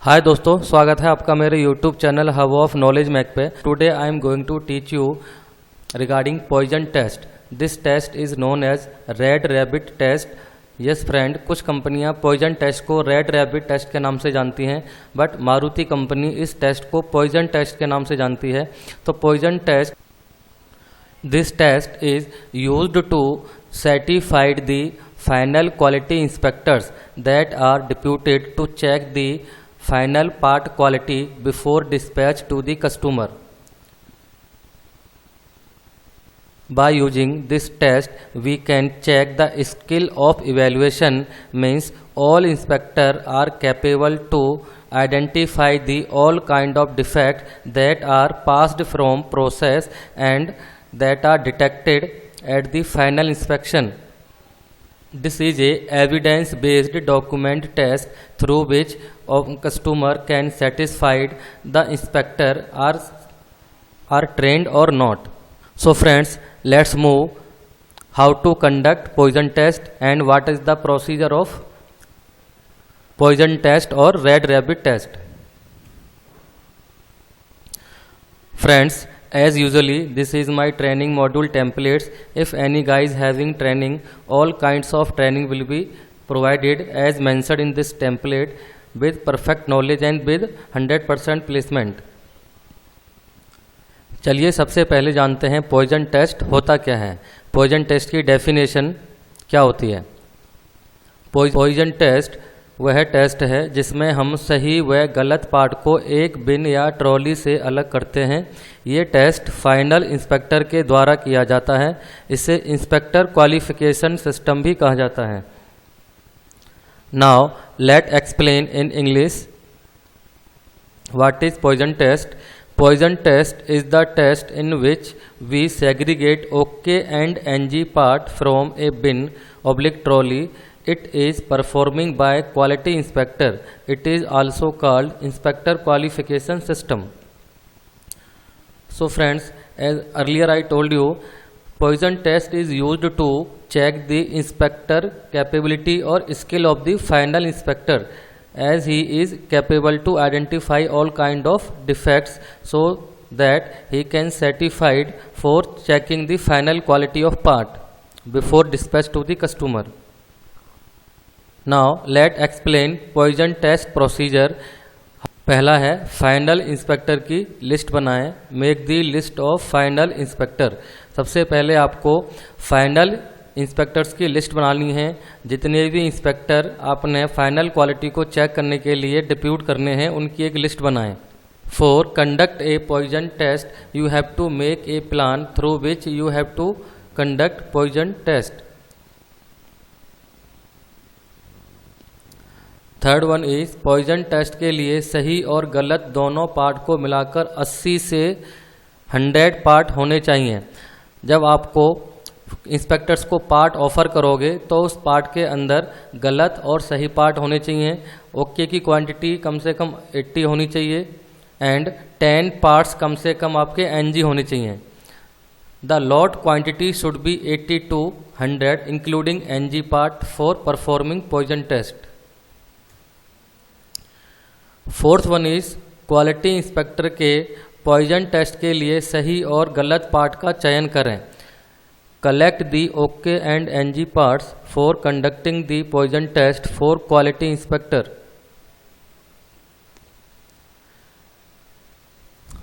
हाय दोस्तों, स्वागत है आपका मेरे YouTube channel hub of knowledge Mech पे। Today I am going to teach you regarding poison test. This test is known as red rabbit test. Yes friend, कुछ कंपनियां poison test को red rabbit test के नाम से जानती हैं, but Maruti company इस टेस्ट को पॉइजन टेस्ट के नाम से जानती है। तो poison test, this test is used to certified the final quality inspectors that are deputed to check the final part quality before dispatch to the customer. By using this test we can check the skill of evaluation, means all inspectors are capable to identify the all kind of defects that are passed from process and that are detected at the final inspection. This is a evidence-based document test through which a customer can satisfy the inspector are trained or not. So friends, let's move how to conduct poison test and what is the procedure of poison test or red rabbit test. Friends, as usually this is my training module templates. If any guys having training, all kinds of training will be provided as mentioned in this template with perfect knowledge and with 100% placement. चलिए सबसे पहले जानते हैं poison test होता क्या है। Poison test की definition क्या होती है। पॉइजन टेस्ट वह टेस्ट है जिसमें हम सही व गलत पार्ट को एक बिन या ट्रॉली से अलग करते हैं। ये टेस्ट फाइनल इंस्पेक्टर के द्वारा किया जाता है। इसे इंस्पेक्टर क्वालिफिकेशन सिस्टम भी कहा जाता है। Now let explain in English what is poison test. Poison test is the test in which we segregate OK and NG part from a bin/trolley. It is performing by quality inspector. It is also called inspector qualification system. So friends, as earlier I told you, poison test is used to check the inspector capability or skill of the final inspector, as he is capable to identify all kind of defects so that he can certified for checking the final quality of part before dispatch to the customer. Now let explain poison test procedure. पहला है final inspector की list बनाएं। Make the list of final inspector. सबसे पहले आपको final inspectors की list बनानी है। जितने भी इंस्पेक्टर आपने फाइनल क्वालिटी को चेक करने के लिए डिप्यूट करने हैं, उनकी एक लिस्ट बनाएं। For conduct a poison test you have to make a plan through which you have to conduct poison test. Third one is poison test के लिए सही और गलत दोनों पार्ट को मिलाकर 80 से 100 पार्ट होने चाहिए। जब आपको इंस्पेक्टर्स को पार्ट ऑफर करोगे तो उस पार्ट के अंदर गलत और सही पार्ट होने चाहिए। ओके की क्वांटिटी कम से कम 80 होनी चाहिए एंड 10 पार्ट्स कम से कम आपके एनजी होने चाहिए। The lot quantity should be 80 to 100 including NG part for performing poison test. Fourth one is quality inspector के पॉइजन टेस्ट के लिए सही और गलत पार्ट का चयन करें। Collect the OK and NG parts for conducting the poison test for quality inspector.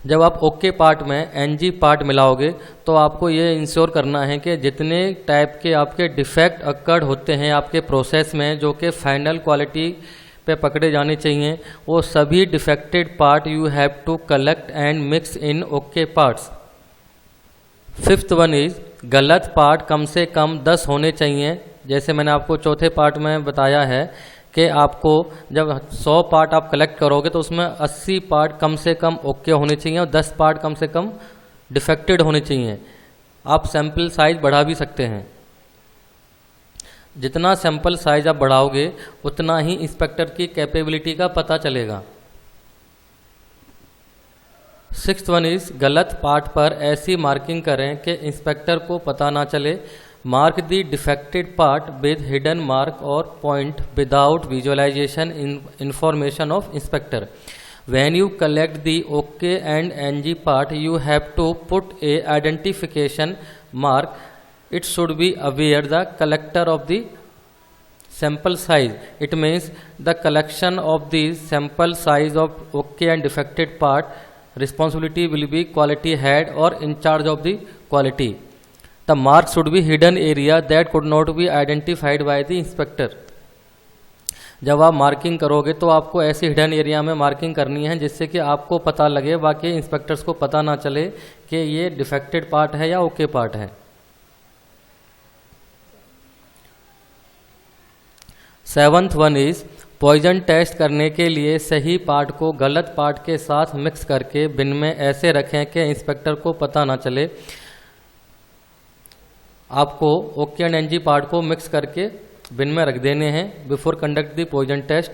जब आप OK पार्ट में NG पार्ट मिलाओगे तो आपको ये इंश्योर करना है कि जितने टाइप के आपके डिफेक्ट अकर्ड होते हैं आपके प्रोसेस में जो कि फाइनल क्वालिटी पे पकड़े जाने चाहिए, वो सभी defected part you have to collect and mix in OK parts. Fifth one is गलत पार्ट कम से कम 10 होने चाहिए। जैसे मैंने आपको चौथे पार्ट में बताया है कि आपको जब 100 पार्ट आप कलेक्ट करोगे तो उसमें 80 पार्ट कम से कम ओके होने चाहिए और 10 पार्ट कम से कम डिफेक्टेड होने चाहिए। आप सैंपल साइज बढ़ा भी सकते हैं। जितना सैंपल साइज आप बढ़ाओगे उतना ही इंस्पेक्टर की कैपेबिलिटी का पता चलेगा। सिक्स्थ वन इज गलत पार्ट पर ऐसी मार्किंग करें कि इंस्पेक्टर को पता ना चले। Mark the defected part with hidden mark or point without visualization information of inspector. When you collect the OK and NG part, you have to put a identification mark. It should be aware the collector of the sample size. It means the collection of the sample size of OK and defected part responsibility will be quality head or in charge of the quality. The mark should be hidden area that could not be identified by the inspector. जब आप marking करोगे तो आपको ऐसे hidden area में marking करनी है जिससे कि आपको पता लगे, बाकी इंस्पेक्टर्स को पता ना चले कि ये डिफेक्टेड पार्ट है या ओके पार्ट है। 7th one is poison test करने के लिए सही पार्ट को गलत पार्ट के साथ मिक्स करके बिन में ऐसे रखें कि इंस्पेक्टर को पता ना चले। आपको ओके एंड एनजी पार्ट को मिक्स करके बिन में रख देने हैं before conduct the poison test.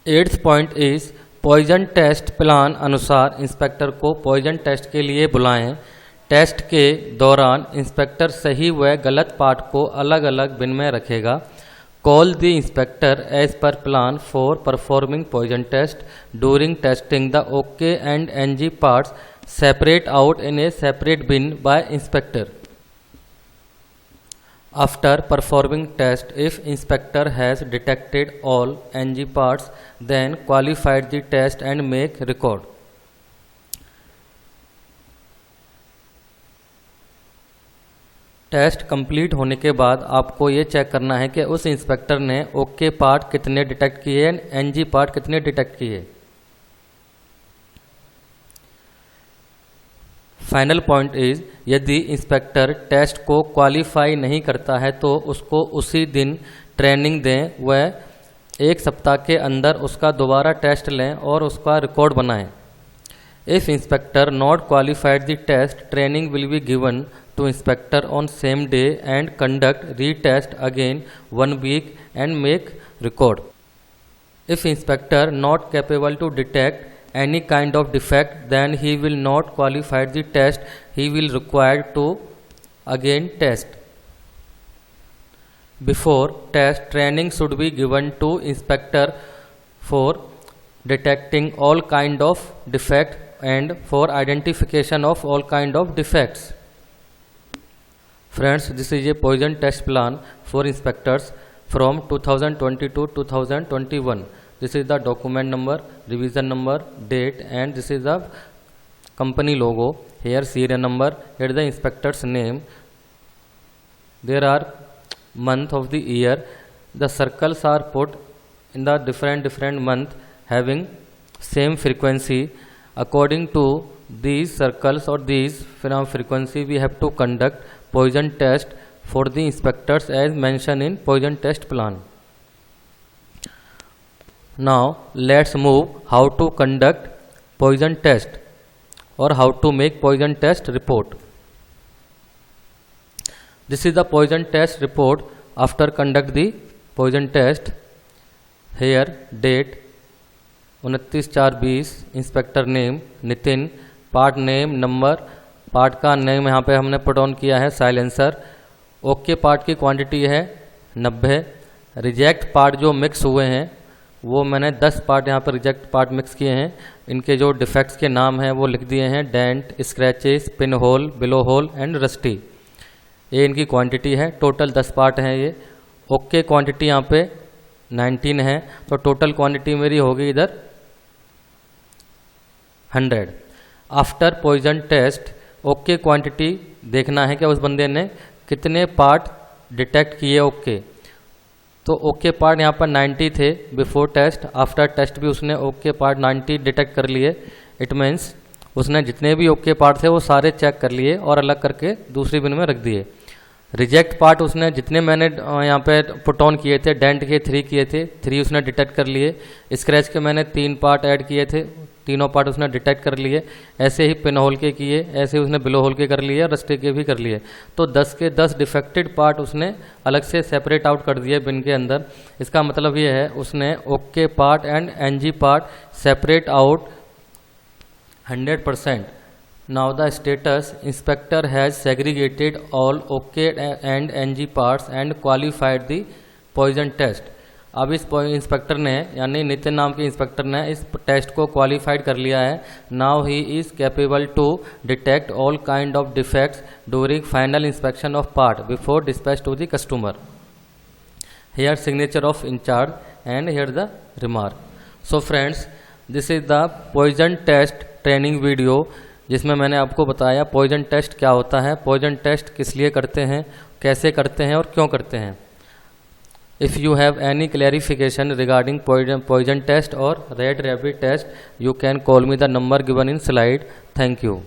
8th point is poison test plan अनुसार इंस्पेक्टर को पॉइजन टेस्ट के लिए बुलाएं। टेस्ट के दौरान इंस्पेक्टर सही व गलत पार्ट को अलग अलग बिन में रखेगा। Call the inspector as per plan for performing poison test. During testing the okay and NG parts separate out in a separate bin by inspector. After performing test, if inspector has detected all NG parts, then qualified the test and make record. Test complete होने के बाद आपको ये check करना है कि उस inspector ने ओके पार्ट कितने डिटेक्ट किए, एनजी पार्ट कितने डिटेक्ट किए। फाइनल पॉइंट इज यदि इंस्पेक्टर टेस्ट को क्वालिफाई नहीं करता है तो उसको उसी दिन ट्रेनिंग दें व 1 सप्ताह के अंदर उसका दोबारा टेस्ट लें और उसका रिकॉर्ड बनाएं। If inspector not qualified the test, training will be given to inspector on same day and conduct retest again 1 week and make record. If inspector not capable to detect any kind of defect, then he will not qualify the test. He will require to again test. Before test, training should be given to inspector for detecting all kind of defect and for identification of all kind of defects. Friends, this is a poison test plan for inspectors from 2020 to 2021. This is the document number, revision number, date, and this is the company logo. Here serial number, here the inspector's name. There are month of the year. The circles are put in the different month having same frequency. According to these circles or these frequency, we have to conduct poison test for the inspectors as mentioned in poison test plan. Now let's move how to conduct poison test or how to make poison test report. This is the poison test report after conduct the poison test. Here date 29/4/20, inspector name Nitin, part name number, part का name यहाँ पे हमने put on किया है silencer. Okay part की quantity है 90। Reject part जो mix हुए हैं वो मैंने 10 पार्ट यहाँ पर रिजेक्ट पार्ट मिक्स किए हैं। इनके जो डिफेक्ट्स के नाम हैं वो लिख दिए हैं, dent, scratches, pin hole, blow hole and rusty. ये इनकी क्वांटिटी है। टोटल 10 पार्ट हैं ये। ओके क्वांटिटी यहाँ पे 19 है, तो टोटल क्वांटिटी मेरी होगी इधर 100। After poison test okay quantity देखना है कि उस बंदे ने कितने पार्ट डिटेक्ट किए ओके। तो ओके पार्ट यहाँ पर 90 थे बिफोर टेस्ट, आफ्टर टेस्ट भी उसने ओके पार्ट 90 डिटेक्ट कर लिए। इट मीन्स उसने जितने भी ओके पार्ट थे वो सारे चेक कर लिए और अलग करके दूसरी बिन में रख दिए। रिजेक्ट पार्ट उसने जितने मैंने यहाँ पे पुट ऑन किए थे, डेंट के 3 किए थे, 3 उसने डिटेक्ट कर लिए। स्क्रैच के मैंने 3 पार्ट ऐड किए थे, तीनों पार्ट उसने डिटेक्ट कर लिए। ऐसे ही पिन होल के किए, ऐसे ही उसने बिलो होल के कर लिए, रस्टे के भी कर लिए। तो 10 के 10 डिफेक्टेड पार्ट उसने अलग से सेपरेट आउट कर दिए बिन के अंदर। इसका मतलब ये है उसने okay part and NG part separate out 100%। Now the status: inspector has segregated all OK and NG parts and qualified the poison test. अब इस इंस्पेक्टर ने यानी नितिन नाम के इंस्पेक्टर ने इस टेस्ट को क्वालिफाइड कर लिया है. Now he is capable to detect all kind of defects during final inspection of part before dispatch to the customer. Here signature of incharge and here the remark. So friends, this is the poison test training video जिसमें मैंने आपको बताया poison test क्या होता है, poison test किस लिए करते हैं, कैसे करते हैं और क्यों करते हैं. If you have any clarification regarding poison test or red rabbit test, you can call me the number given in slide. Thank you.